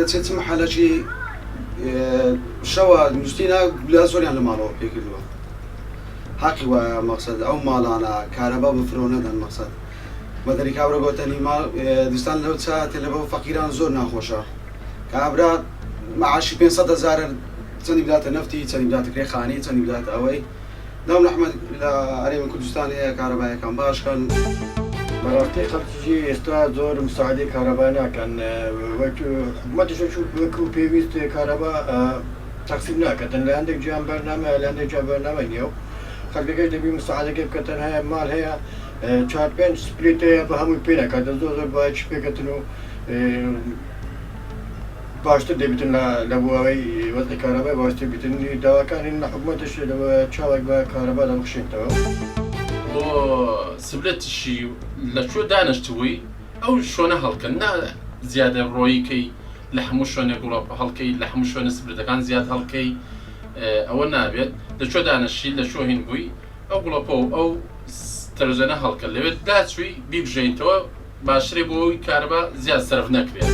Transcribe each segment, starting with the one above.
دەچێت محەلەکی شەوە نووسینە لە زۆریان لە ماڵەوە پێکردووە حەقی وایە مەقسەد ئەو ماڵانە کارەبا بفرۆ نەدەن مەقسەد بەدەری کابرا گۆتەنی ماڵ دیستان لەو چاتێ لە بەو فەقیران زۆر ناخۆشە کابرا معاشی 500,000 چەندی بداتە نەفتی چەندی بداتە کرێخانی چەندی بداتە ئەوەی داوم نەحمەد لە هەرێمی کوردستان هەیە کارەبایەکان باشکەن بەڕاستی خەڵکیی ئێستا زۆر مساعدەی کارەبا ناکەن حکوومەتیش وەکو پێویست کارەبا تەقسیم ناکەن لە هەندێک جیان بەرنامە لە هەندێک جا بەرنامە نییە و خەڵکەکەی دەبی مساعدەکەی بکەن هەیە ماڵ هەیە 4-5 سپلیت هەیە بە هەمووی پێ ناکات زۆر زۆر باش پێکەتن و باشتر دەبیتن لە بۆەوەی وەزنی کارەبای باشتر بیتن داواکانی لە حکوومەتش چاوێک بە کارەبا دەبخشێنەوە بۆ سبلەتیشی لە چۆ دانیشتووی ئەو شۆنە هەڵکەن نا زیادە ڕۆیکەی لە هەموو شوێنێک هەڵکەی لە هەموو شوێنە سبلەتەکان زیاد هەڵکەی ئەوە نابێت لە چۆ دانیشتی لە چۆ هین بووی ئەو گوڵەپۆ ئەو تەرزەنە هەڵکە لەوێت داچووی بیبژێنیتەوە باشترێ بۆ ئەوی کارەبا زیاد سەرف نەکرێت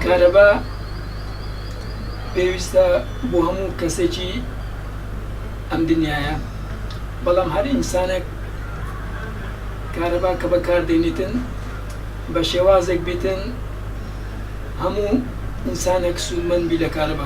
کارەبا پێویستە بۆ هەموو کەسێکی ئەم دنیاە بەڵام هەر ئینسانێک کارەبا کە بەکاردێنیتن بە شێوازێک بیتن هەموو ئینسانێک سوودمەند بی لە کارەبا